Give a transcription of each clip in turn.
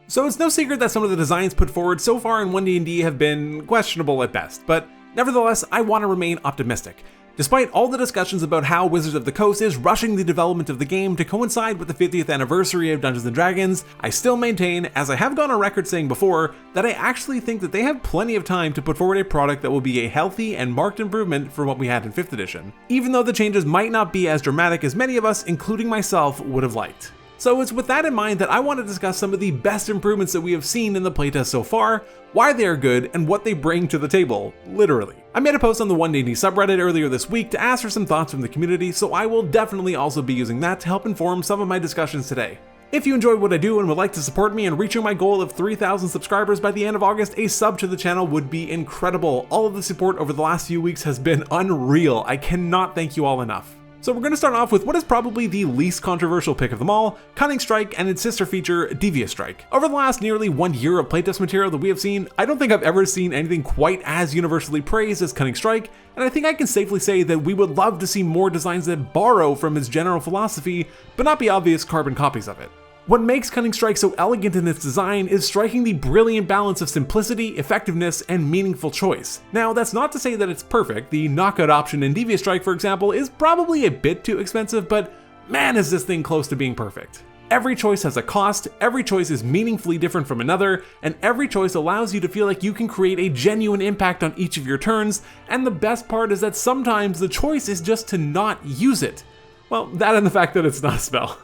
So it's no secret that some of the designs put forward so far in One D&D have been questionable at best, but nevertheless, I want to remain optimistic. Despite all the discussions about how Wizards of the Coast is rushing the development of the game to coincide with the 50th anniversary of Dungeons & Dragons, I still maintain, as I have gone on record saying before, that I actually think that they have plenty of time to put forward a product that will be a healthy and marked improvement from what we had in 5th edition, even though the changes might not be as dramatic as many of us, including myself, would have liked. So it's with that in mind that I want to discuss some of the best improvements that we have seen in the playtest so far, why they are good, and what they bring to the table, literally. I made a post on the One D&D subreddit earlier this week to ask for some thoughts from the community, so I will definitely also be using that to help inform some of my discussions today. If you enjoy what I do and would like to support me in reaching my goal of 3,000 subscribers by the end of August, a sub to the channel would be incredible. All of the support over the last few weeks has been unreal. I cannot thank you all enough. So we're going to start off with what is probably the least controversial pick of them all, Cunning Strike and its sister feature, Devious Strike. Over the last nearly 1 year of playtest material that we have seen, I don't think I've ever seen anything quite as universally praised as Cunning Strike, and I think I can safely say that we would love to see more designs that borrow from its general philosophy, but not be obvious carbon copies of it. What makes Cunning Strike so elegant in its design is striking the brilliant balance of simplicity, effectiveness, and meaningful choice. Now, that's not to say that it's perfect. The knockout option in Devious Strike, for example, is probably a bit too expensive, but man, is this thing close to being perfect. Every choice has a cost, every choice is meaningfully different from another, and every choice allows you to feel like you can create a genuine impact on each of your turns, and the best part is that sometimes the choice is just to not use it. Well, that and the fact that it's not a spell.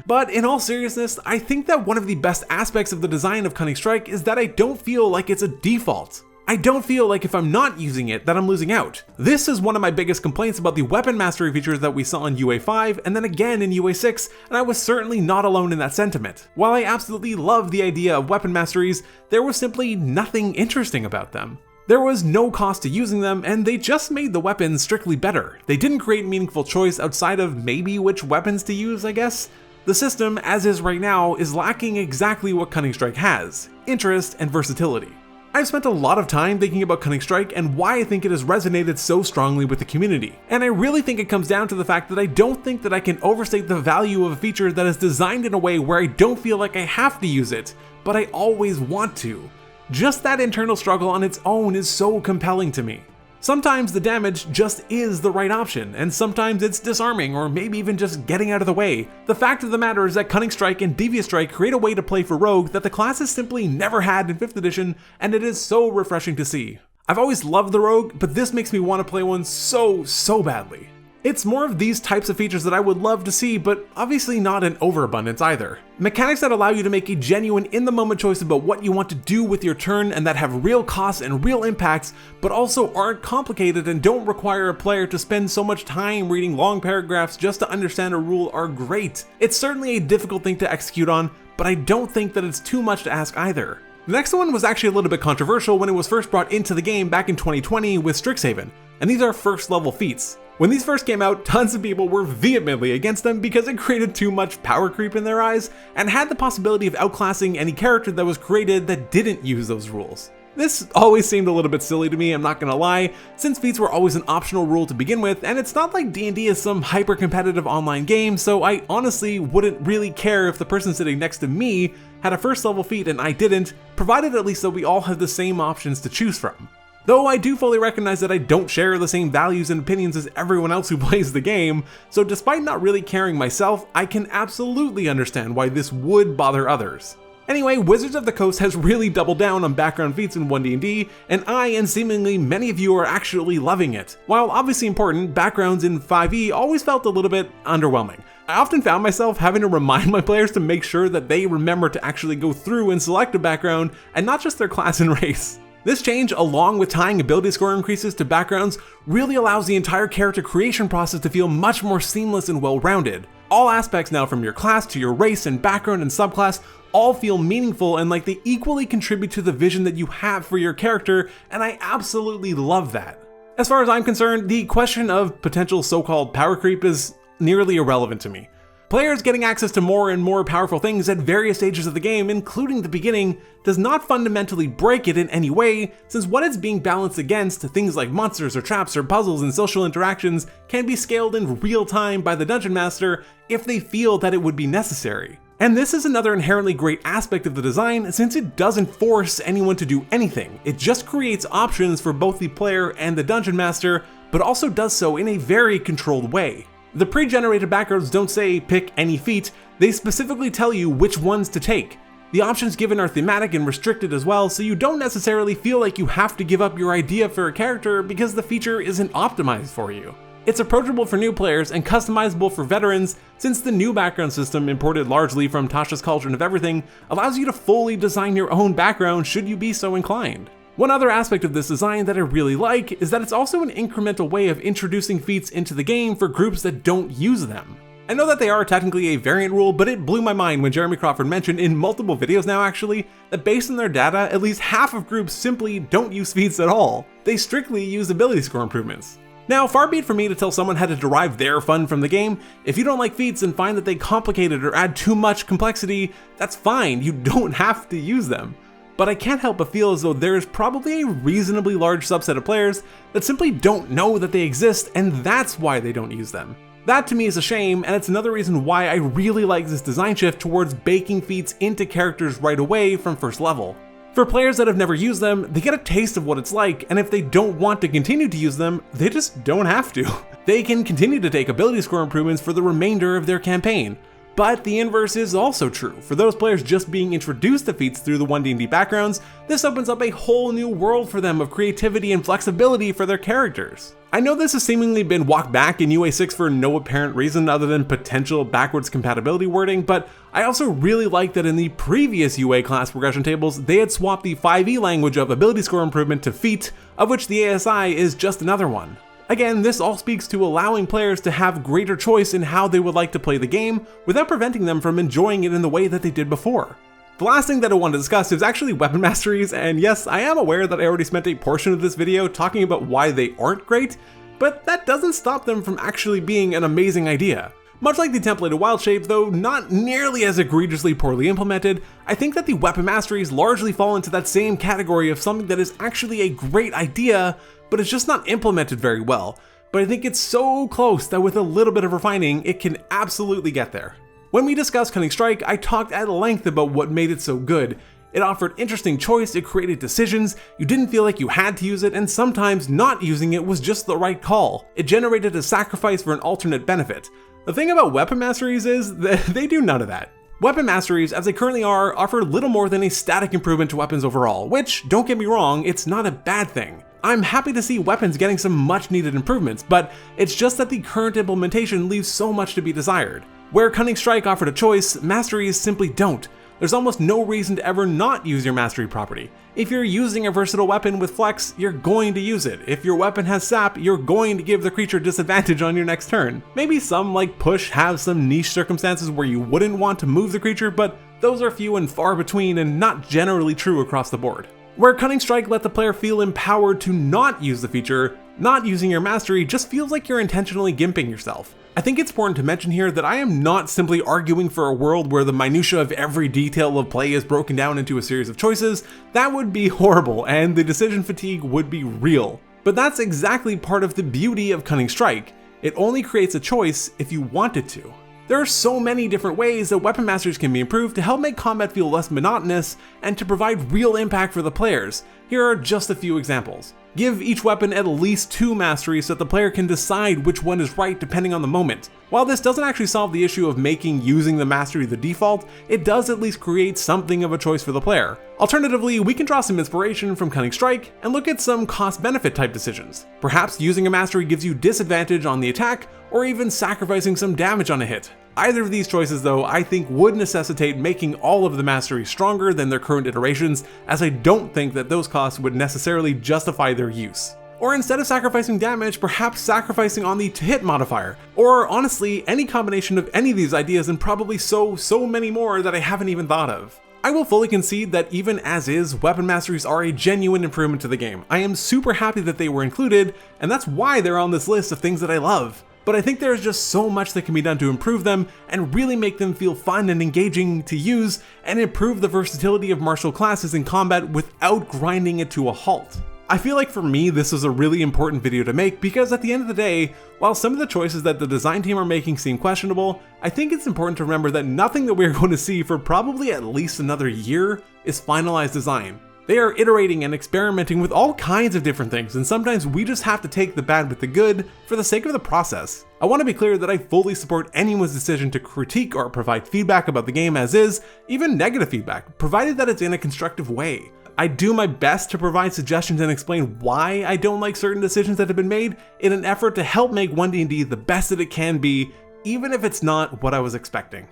But in all seriousness, I think that one of the best aspects of the design of Cunning Strike is that I don't feel like it's a default. I don't feel like if I'm not using it that I'm losing out. This is one of my biggest complaints about the weapon mastery features that we saw in UA 5 and then again in UA 6, and I was certainly not alone in that sentiment. While I absolutely love the idea of weapon masteries, there was simply nothing interesting about them. There was no cost to using them, and they just made the weapons strictly better. They didn't create meaningful choice outside of maybe which weapons to use, I guess. The system, as is right now, is lacking exactly what Cunning Strike has: interest and versatility. I've spent a lot of time thinking about Cunning Strike and why I think it has resonated so strongly with the community. And I really think it comes down to the fact that I don't think that I can overstate the value of a feature that is designed in a way where I don't feel like I have to use it, but I always want to. Just that internal struggle on its own is so compelling to me. Sometimes the damage just is the right option, and sometimes it's disarming or maybe even just getting out of the way. The fact of the matter is that Cunning Strike and Devious Strike create a way to play for Rogue that the classes simply never had in 5th edition, and it is so refreshing to see. I've always loved the Rogue, but this makes me want to play one so badly. It's more of these types of features that I would love to see, but obviously not in overabundance either. Mechanics that allow you to make a genuine in-the-moment choice about what you want to do with your turn and that have real costs and real impacts, but also aren't complicated and don't require a player to spend so much time reading long paragraphs just to understand a rule are great. It's certainly a difficult thing to execute on, but I don't think that it's too much to ask either. The next one was actually a little bit controversial when it was first brought into the game back in 2020 with Strixhaven, and these are first level feats. When these first came out, tons of people were vehemently against them because it created too much power creep in their eyes and had the possibility of outclassing any character that was created that didn't use those rules. This always seemed a little bit silly to me, I'm not gonna lie, since feats were always an optional rule to begin with, and it's not like D&D is some hyper-competitive online game, so I honestly wouldn't really care if the person sitting next to me had a first level feat and I didn't, provided at least that we all have the same options to choose from. Though I do fully recognize that I don't share the same values and opinions as everyone else who plays the game, so despite not really caring myself, I can absolutely understand why this would bother others. Anyway, Wizards of the Coast has really doubled down on background feats in One D&D, and I and seemingly many of you are actually loving it. While obviously important, backgrounds in 5e always felt a little bit underwhelming. I often found myself having to remind my players to make sure that they remember to actually go through and select a background, and not just their class and race. This change, along with tying ability score increases to backgrounds, really allows the entire character creation process to feel much more seamless and well-rounded. All aspects now, from your class to your race and background and subclass, all feel meaningful and like they equally contribute to the vision that you have for your character, and I absolutely love that. As far as I'm concerned, the question of potential so-called power creep is nearly irrelevant to me. Players getting access to more and more powerful things at various stages of the game, including the beginning, does not fundamentally break it in any way, since what it's being balanced against, things like monsters or traps or puzzles and social interactions, can be scaled in real time by the Dungeon Master if they feel that it would be necessary. And this is another inherently great aspect of the design, since it doesn't force anyone to do anything. It just creates options for both the player and the dungeon master, but also does so in a very controlled way. The pre-generated backgrounds don't say pick any feat, they specifically tell you which ones to take. The options given are thematic and restricted as well, so you don't necessarily feel like you have to give up your idea for a character because the feature isn't optimized for you. It's approachable for new players and customizable for veterans, since the new background system, imported largely from Tasha's Cauldron of Everything, allows you to fully design your own background should you be so inclined. One other aspect of this design that I really like is that it's also an incremental way of introducing feats into the game for groups that don't use them. I know that they are technically a variant rule, but it blew my mind when Jeremy Crawford mentioned in multiple videos now actually, that based on their data, at least half of groups simply don't use feats at all. They strictly use ability score improvements. Now, far be it for me to tell someone how to derive their fun from the game. If you don't like feats and find that they complicate it or add too much complexity, that's fine, you don't have to use them. But I can't help but feel as though there is probably a reasonably large subset of players that simply don't know that they exist, and that's why they don't use them. That to me is a shame, and it's another reason why I really like this design shift towards baking feats into characters right away from first level. For players that have never used them, they get a taste of what it's like, and if they don't want to continue to use them, they just don't have to. They can continue to take ability score improvements for the remainder of their campaign. But the inverse is also true. For those players just being introduced to feats through the One D&D backgrounds, this opens up a whole new world for them of creativity and flexibility for their characters. I know this has seemingly been walked back in UA 6 for no apparent reason other than potential backwards compatibility wording, but I also really like that in the previous UA class progression tables, they had swapped the 5e language of ability score improvement to feat, of which the ASI is just another one. Again, this all speaks to allowing players to have greater choice in how they would like to play the game without preventing them from enjoying it in the way that they did before. The last thing that I want to discuss is actually weapon masteries, and yes, I am aware that I already spent a portion of this video talking about why they aren't great, but that doesn't stop them from actually being an amazing idea. Much like the templated wild shape, though not nearly as egregiously poorly implemented, I think that the weapon masteries largely fall into that same category of something that is actually a great idea, but it's just not implemented very well. But I think it's so close that with a little bit of refining, it can absolutely get there. When we discussed Cunning Strike, I talked at length about what made it so good. It offered interesting choice, it created decisions, you didn't feel like you had to use it, and sometimes not using it was just the right call. It generated a sacrifice for an alternate benefit. The thing about weapon masteries is that they do none of that. Weapon masteries, as they currently are, offer little more than a static improvement to weapons overall, which, don't get me wrong, it's not a bad thing. I'm happy to see weapons getting some much needed improvements, but it's just that the current implementation leaves so much to be desired. Where Cunning Strike offered a choice, masteries simply don't. There's almost no reason to ever not use your mastery property. If you're using a versatile weapon with flex, you're going to use it. If your weapon has sap, you're going to give the creature disadvantage on your next turn. Maybe some, like push, have some niche circumstances where you wouldn't want to move the creature, but those are few and far between and not generally true across the board. Where Cunning Strike let the player feel empowered to not use the feature, not using your mastery just feels like you're intentionally gimping yourself. I think it's important to mention here that I am not simply arguing for a world where the minutia of every detail of play is broken down into a series of choices. That would be horrible, and the decision fatigue would be real. But that's exactly part of the beauty of Cunning Strike. It only creates a choice if you want it to. There are so many different ways that weapon masters can be improved to help make combat feel less monotonous and to provide real impact for the players. Here are just a few examples. Give each weapon at least 2 masteries so that the player can decide which one is right depending on the moment. While this doesn't actually solve the issue of making using the mastery the default, it does at least create something of a choice for the player. Alternatively, we can draw some inspiration from Cunning Strike and look at some cost-benefit type decisions. Perhaps using a mastery gives you disadvantage on the attack, or even sacrificing some damage on a hit. Either of these choices, though, I think would necessitate making all of the masteries stronger than their current iterations, as I don't think that those costs would necessarily justify their use. Or instead of sacrificing damage, perhaps sacrificing on the to-hit modifier. Or honestly, any combination of any of these ideas and probably so many more that I haven't even thought of. I will fully concede that even as is, weapon masteries are a genuine improvement to the game. I am super happy that they were included, and that's why they're on this list of things that I love. But I think there's just so much that can be done to improve them and really make them feel fun and engaging to use and improve the versatility of martial classes in combat without grinding it to a halt. I feel like for me, this is a really important video to make because at the end of the day, while some of the choices that the design team are making seem questionable, I think it's important to remember that nothing that we're going to see for probably at least another year is finalized design. They are iterating and experimenting with all kinds of different things, and sometimes we just have to take the bad with the good for the sake of the process. I want to be clear that I fully support anyone's decision to critique or provide feedback about the game as is, even negative feedback, provided that it's in a constructive way. I do my best to provide suggestions and explain why I don't like certain decisions that have been made in an effort to help make One D&D the best that it can be, even if it's not what I was expecting.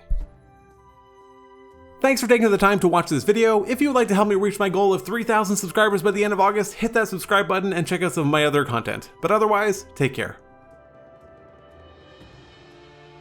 Thanks for taking the time to watch this video. If you would like to help me reach my goal of 3,000 subscribers by the end of August, hit that subscribe button and check out some of my other content. But otherwise, take care.